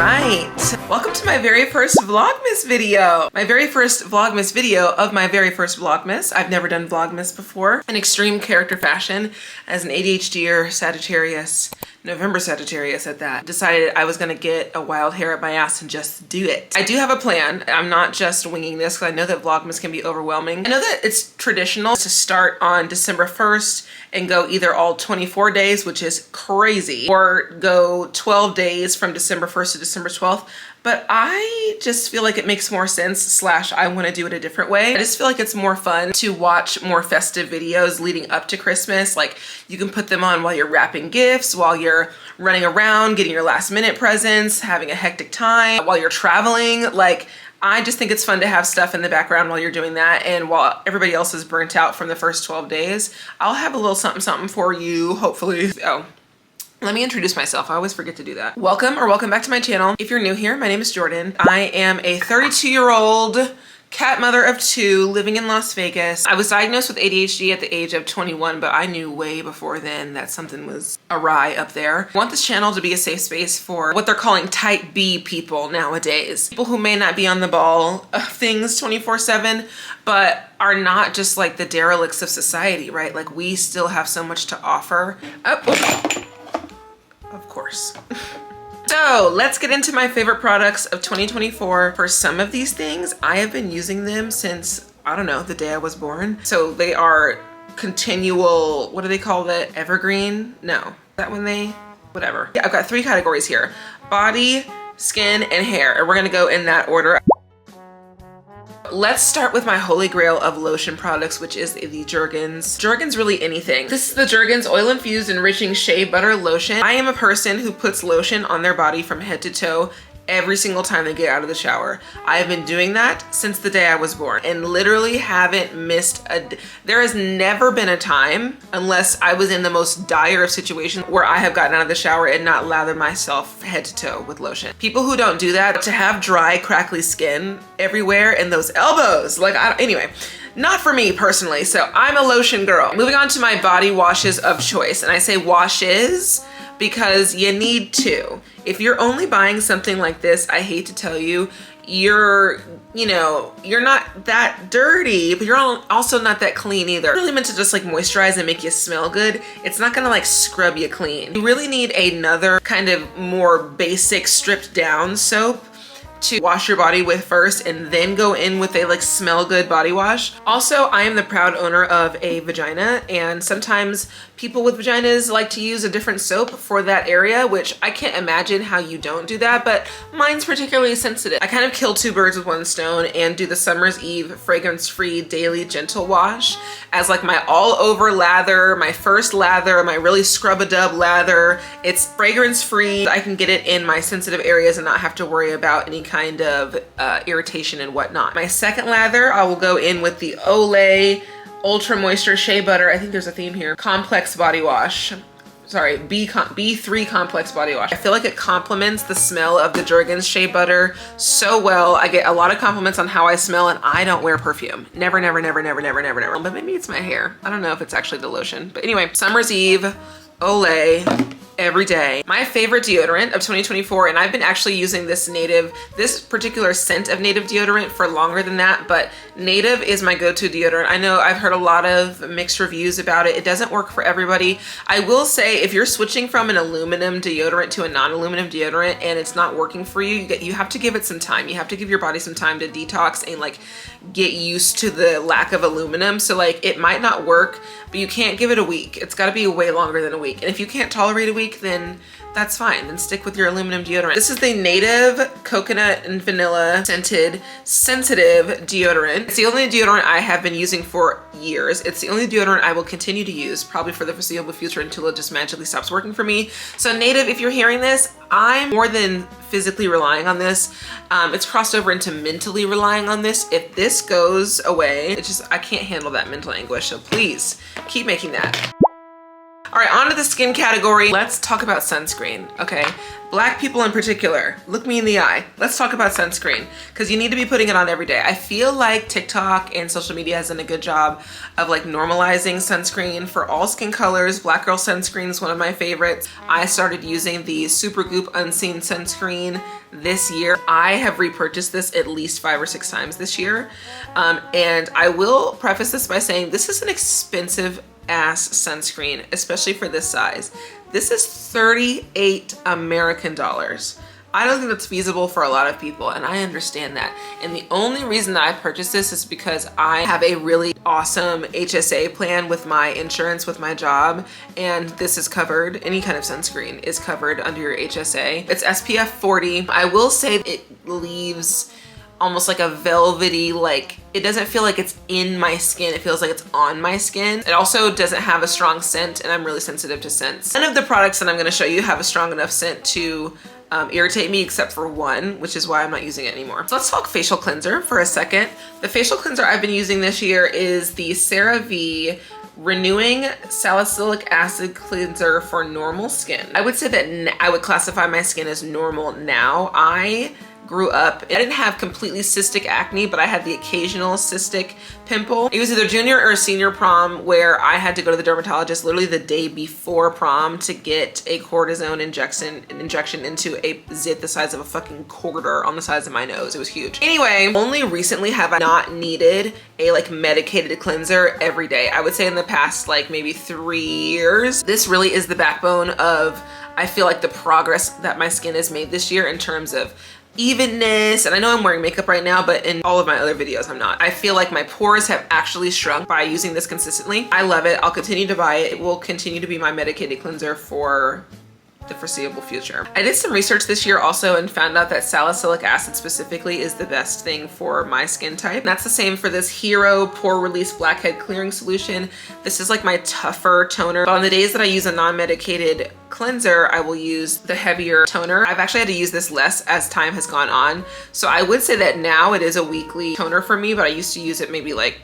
right, welcome to my very first Vlogmas video. My very first Vlogmas video of my very first Vlogmas. I've never done Vlogmas before. In extreme character fashion, as an ADHD Sagittarius, November Sagittarius at that, decided I was gonna get a wild hair up my ass and just do it. I do have a plan. I'm not just winging this because I know that Vlogmas can be overwhelming. I know that it's traditional to start on December 1st and go either all 24 days, which is crazy, or go 12 days from December 1st to December 12th. But I just feel like it makes more sense, I want to do it a different way. I just feel like it's more fun to watch more festive videos leading up to Christmas. Like, you can put them on while you're wrapping gifts, while you're running around, getting your last minute presents, having a hectic time, while you're traveling. Like, I just think it's fun to have stuff in the background while you're doing that. And while everybody else is burnt out from the first 12 days, I'll have a little something something for you, hopefully. Oh, let me introduce myself. I always forget to do that. Welcome back to my channel. If you're new here, my name is Jordan. I am a 32-year-old cat mother of 2 living in Las Vegas. I was diagnosed with ADHD at the age of 21, but I knew way before then that something was awry up there. I want this channel to be a safe space for what they're calling type B people nowadays. People who may not be on the ball of things 24/7, but are not just like the derelicts of society, right? Like, we still have so much to offer. Of course. So let's get into my favorite products of 2024. For some of these things, I have been using them since, I don't know, the day I was born. So they are continual, what do they call that? Evergreen? No, that when they, whatever. Yeah, I've got 3 categories here: body, skin, and hair. And we're gonna go in that order. Let's start with my holy grail of lotion products, which is the Jergens. Jergens really anything. This is the Jergens Oil Infused Enriching Shea Butter Lotion. I am a person who puts lotion on their body from head to toe every single time they get out of the shower. I have been doing that since the day I was born and literally haven't missed there has never been a time, unless I was in the most dire of situations, where I have gotten out of the shower and not lathered myself head to toe with lotion. People who don't do that, to have dry, crackly skin everywhere and those elbows, like, anyway, not for me personally. So I'm a lotion girl. Moving on to my body washes of choice. And I say washes because you need to. If you're only buying something like this, I hate to tell you, you're not that dirty, but you're also not that clean either. It's really meant to just like moisturize and make you smell good. It's not gonna like scrub you clean. You really need another kind of more basic stripped down soap to wash your body with first, and then go in with a like smell good body wash. Also, I am the proud owner of a vagina, and sometimes people with vaginas like to use a different soap for that area, which I can't imagine how you don't do that, but mine's particularly sensitive. I kind of kill 2 birds with 1 stone and do the Summer's Eve fragrance-free daily gentle wash as like my all over lather, my first lather, my really scrub-a-dub lather. It's fragrance-free. I can get it in my sensitive areas and not have to worry about any kind of irritation and whatnot. My second lather, I will go in with the Olay Ultra Moisture Shea Butter. I think there's a theme here. Complex Body Wash. Sorry, B3 Complex Body Wash. I feel like it complements the smell of the Jergens Shea Butter so well. I get a lot of compliments on how I smell, and I don't wear perfume. Never, never, never, never, never, never, never. But maybe it's my hair. I don't know if it's actually the lotion. But anyway, Summer's Eve, Olay, every day. My favorite deodorant of 2024, and I've been actually using this particular scent of Native deodorant for longer than that, but Native is my go-to deodorant. I know I've heard a lot of mixed reviews about it. It doesn't work for everybody. I will say, if you're switching from an aluminum deodorant to a non-aluminum deodorant and it's not working for you, you have to give it some time. You have to give your body some time to detox and like get used to the lack of aluminum. So like, it might not work, but you can't give it a week. It's got to be way longer than a week. And if you can't tolerate a week, then that's fine. Then stick with your aluminum deodorant. This is the Native Coconut and Vanilla Scented Sensitive Deodorant. It's the only deodorant I have been using for years. It's the only deodorant I will continue to use, probably for the foreseeable future, until it just magically stops working for me. So Native, if you're hearing this, I'm more than physically relying on this. It's crossed over into mentally relying on this. If this goes away, I can't handle that mental anguish. So please keep making that. All right, on to the skin category. Let's talk about sunscreen, okay? Black people in particular, look me in the eye. Let's talk about sunscreen, because you need to be putting it on every day. I feel like TikTok and social media has done a good job of like normalizing sunscreen for all skin colors. Black girl sunscreen is one of my favorites. I started using the Supergoop Unseen sunscreen this year. I have repurchased this at least 5 or 6 times this year. And I will preface this by saying this is an expensive ass sunscreen, especially for this size. This is 38 American dollars. I don't think that's feasible for a lot of people, and I understand that. And the only reason that I purchased this is because I have a really awesome HSA plan with my insurance, with my job, and this is covered. Any kind of sunscreen is covered under your HSA. It's SPF 40. I will say it leaves almost like a velvety, like, it doesn't feel like it's in my skin. It feels like it's on my skin. It also doesn't have a strong scent, and I'm really sensitive to scents. None of the products that I'm gonna show you have a strong enough scent to irritate me, except for one, which is why I'm not using it anymore. So let's talk facial cleanser for a second. The facial cleanser I've been using this year is the CeraVe Renewing Salicylic Acid Cleanser for normal skin. I would say that I would classify my skin as normal now. I grew up, I didn't have completely cystic acne, but I had the occasional cystic pimple. It was either junior or senior prom where I had to go to the dermatologist literally the day before prom to get a cortisone injection into a zit the size of a fucking quarter on the size of my nose. It was huge. Anyway, only recently have I not needed a like medicated cleanser every day. I would say in the past like maybe 3 years. This really is the backbone of, I feel like, the progress that my skin has made this year in terms of evenness. And I know I'm wearing makeup right now, but in all of my other videos I'm not. I feel like my pores have actually shrunk by using this consistently. I love it. I'll continue to buy it. It will continue to be my medicated cleanser for the foreseeable future. I did some research this year also and found out that salicylic acid specifically is the best thing for my skin type. And that's the same for this Hero Pore Release Blackhead Clearing Solution. This is like my tougher toner. But on the days that I use a non-medicated cleanser, I will use the heavier toner. I've actually had to use this less as time has gone on. So I would say that now it is a weekly toner for me, but I used to use it maybe like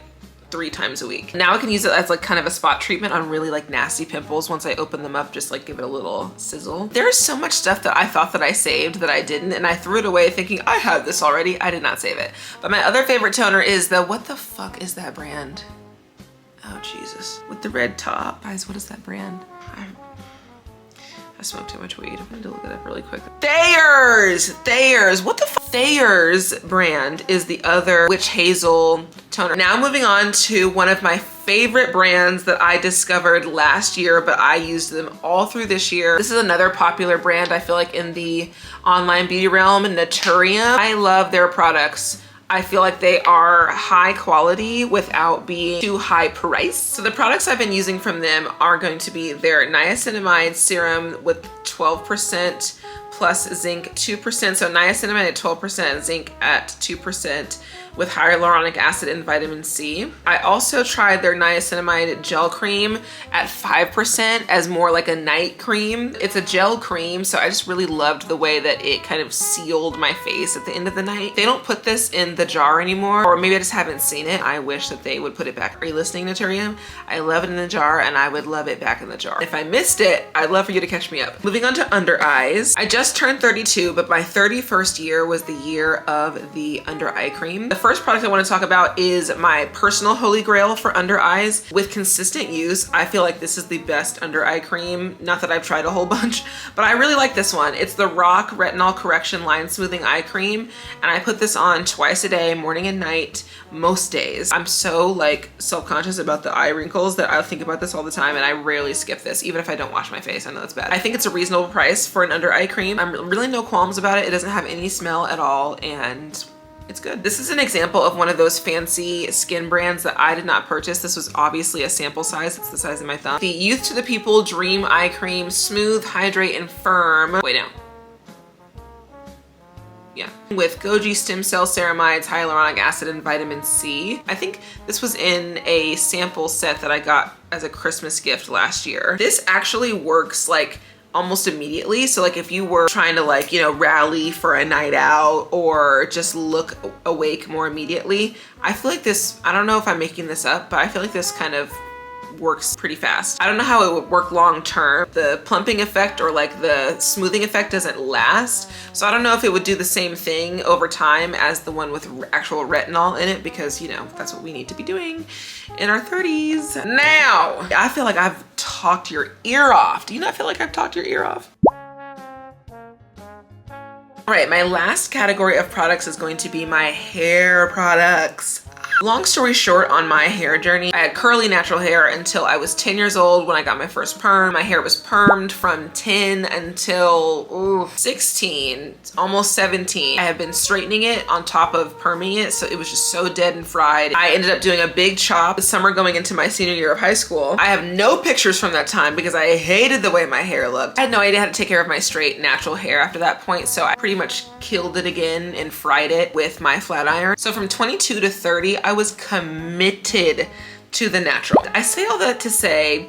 3 times a week. Now I can use it as like kind of a spot treatment on really like nasty pimples. Once I open them up, just like give it a little sizzle. There's so much stuff that I thought that I saved that I didn't, and I threw it away thinking I had this already. I did not save it. But my other favorite toner is the, what the fuck is that brand? Oh Jesus. With the red top. Guys, what is that brand? I smoke too much weed. I'm going to look it up really quick. Thayer's. What the fuck? Thayer's brand is the other witch hazel toner. Now moving on to one of my favorite brands that I discovered last year, but I used them all through this year. This is another popular brand, I feel like, in the online beauty realm, Naturium. I love their products. I feel like they are high quality without being too high priced. So the products I've been using from them are going to be their niacinamide serum with 12% plus zinc 2%. So niacinamide at 12%, zinc at 2%, with hyaluronic acid and vitamin C. I also tried their niacinamide gel cream at 5% as more like a night cream. It's a gel cream, so I just really loved the way that it kind of sealed my face at the end of the night. They don't put this in the jar anymore, or maybe I just haven't seen it. I wish that they would put it back. Are you listening, Naturium? I love it in the jar, and I would love it back in the jar. If I missed it, I'd love for you to catch me up. Moving on to under eyes. I just turned 32, but my 31st year was the year of the under eye cream. The first product I want to talk about is my personal holy grail for under eyes. With consistent use, I feel like this is the best under eye cream. Not that I've tried a whole bunch, but I really like this one. It's the Rock Retinol Correction Line Smoothing Eye Cream, and I put this on twice a day, morning and night, most days. I'm so like self-conscious about the eye wrinkles that I think about this all the time, and I rarely skip this, even if I don't wash my face. I know that's bad. I think it's a reasonable price for an under eye cream. I'm really no qualms about it. It doesn't have any smell at all, and it's good. This is an example of one of those fancy skin brands that I did not purchase. This was obviously a sample size. It's the size of my thumb. The Youth to the People Dream Eye Cream, Smooth, Hydrate, and Firm. Wait, no. Yeah. With goji stem cell ceramides, hyaluronic acid, and vitamin C. I think this was in a sample set that I got as a Christmas gift last year. This actually works like almost immediately. So like if you were trying to like, you know, rally for a night out or just look awake more immediately, I feel like this, I don't know if I'm making this up, but I feel like this kind of works pretty fast. I don't know how it would work long term. The plumping effect or like the smoothing effect doesn't last. So I don't know if it would do the same thing over time as the one with actual retinol in it, because you know, that's what we need to be doing in our 30s. Now, I feel like I've talked your ear off. Do you not feel like I've talked your ear off? All right, my last category of products is going to be my hair products. Long story short, on my hair journey, I had curly natural hair until I was 10 years old when I got my first perm. My hair was permed from 10 until 16, almost 17. I have been straightening it on top of perming it, so it was just so dead and fried. I ended up doing a big chop the summer going into my senior year of high school. I have no pictures from that time because I hated the way my hair looked. I had no idea how to take care of my straight natural hair after that point, so I pretty much killed it again and fried it with my flat iron. So from 22 to 30, I was committed to the natural. I say all that to say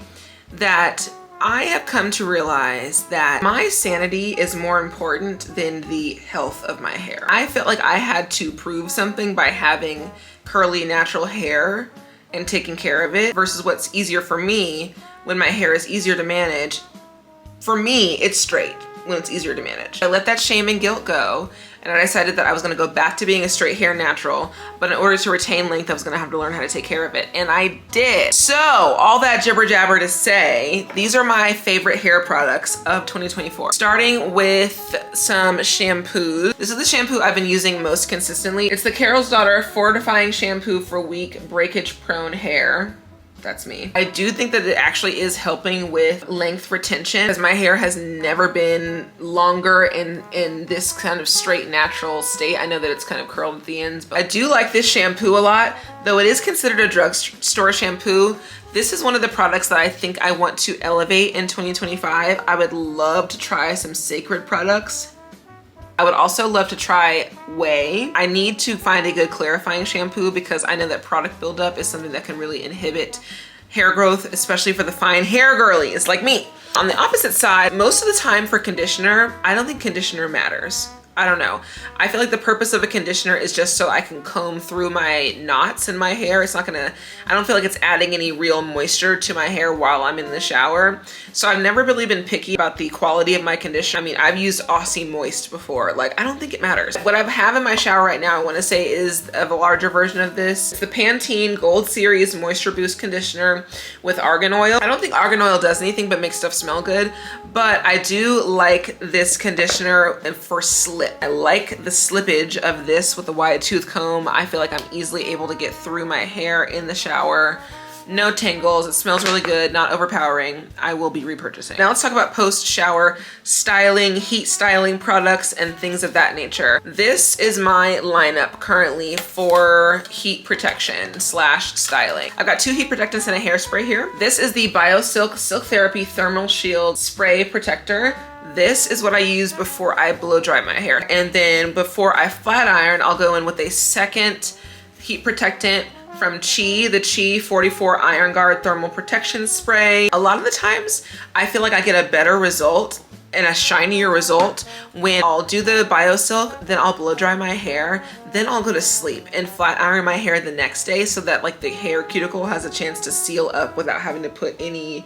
that I have come to realize that my sanity is more important than the health of my hair. I felt like I had to prove something by having curly natural hair and taking care of it versus what's easier for me when my hair is easier to manage. For me, it's straight when it's easier to manage. I let that shame and guilt go, and I decided that I was gonna go back to being a straight hair natural, but in order to retain length, I was gonna have to learn how to take care of it, and I did. So, all that jibber jabber to say, these are my favorite hair products of 2024. Starting with some shampoos. This is the shampoo I've been using most consistently. It's the Carol's Daughter Fortifying Shampoo for Weak Breakage Prone Hair. That's me. I do think that it actually is helping with length retention, as my hair has never been longer in this kind of straight natural state. I know that it's kind of curled at the ends, but I do like this shampoo a lot. Though it is considered a drugstore shampoo, this is one of the products that I think I want to elevate in 2025. I would love to try some Sacred products. I would also love to try Whey. I need to find a good clarifying shampoo because I know that product buildup is something that can really inhibit hair growth, especially for the fine hair girlies like me. On the opposite side, most of the time for conditioner, I don't think conditioner matters. I don't know. I feel like the purpose of a conditioner is just so I can comb through my knots in my hair. It's not gonna, I don't feel like it's adding any real moisture to my hair while I'm in the shower. So I've never really been picky about the quality of my conditioner. I mean, I've used Aussie Moist before. Like, I don't think it matters. What I have in my shower right now, I wanna say is of a larger version of this. It's the Pantene Gold Series Moisture Boost Conditioner with argan oil. I don't think argan oil does anything but make stuff smell good, but I do like this conditioner for slip. I like the slippage of this with a wide tooth comb. I feel like I'm easily able to get through my hair in the shower. No tangles, it smells really good, not overpowering. I will be repurchasing. Now let's talk about post-shower styling, heat styling products, and things of that nature. This is my lineup currently for heat protection / styling. I've got 2 heat protectants and a hairspray here. This is the BioSilk Silk Therapy Thermal Shield Spray Protector. This is what I use before I blow dry my hair. And then before I flat iron, I'll go in with a second heat protectant from Chi, the Chi 44 Iron Guard Thermal Protection Spray. A lot of the times, I feel like I get a better result and a shinier result when I'll do the BioSilk, then I'll blow dry my hair, then I'll go to sleep and flat iron my hair the next day so that like the hair cuticle has a chance to seal up without having to put any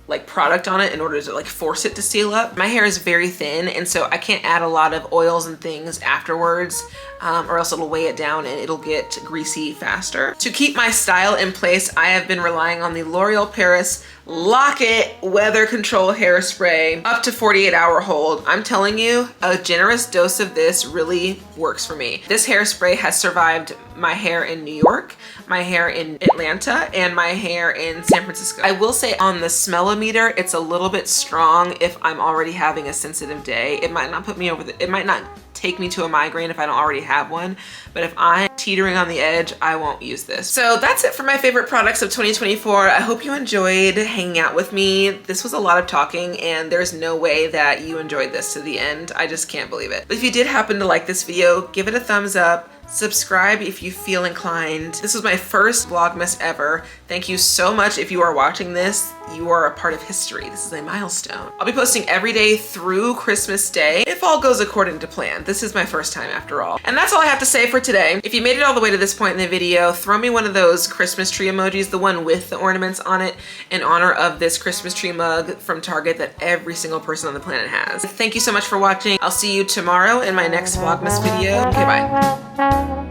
like product on it in order to like force it to seal up. My hair is very thin, and so I can't add a lot of oils and things afterwards or else it'll weigh it down and it'll get greasy faster. To keep my style in place, I have been relying on the L'Oreal Paris Lock-It Weather Control Hairspray, up to 48-hour hold. I'm telling you, a generous dose of this really works for me. This hairspray has survived my hair in New York, my hair in Atlanta, and my hair in San Francisco. I will say on the smellometer, it's a little bit strong if I'm already having a sensitive day. It might not put me over it might not take me to a migraine if I don't already have one, but if I'm teetering on the edge, I won't use this. So that's it for my favorite products of 2024. I hope you enjoyed hanging out with me. This was a lot of talking, and there's no way that you enjoyed this to the end. I just can't believe it. But if you did happen to like this video, give it a thumbs up, Subscribe if you feel inclined. This was my first Vlogmas ever. Thank you so much. If you are watching this, you are a part of history. This is a milestone. I'll be posting every day through Christmas Day, if all goes according to plan. This is my first time after all. And that's all I have to say for today. If you made it all the way to this point in the video, throw me one of those Christmas tree emojis, the one with the ornaments on it, in honor of this Christmas tree mug from Target that every single person on the planet has. Thank you so much for watching. I'll see you tomorrow in my next Vlogmas video. Okay, bye.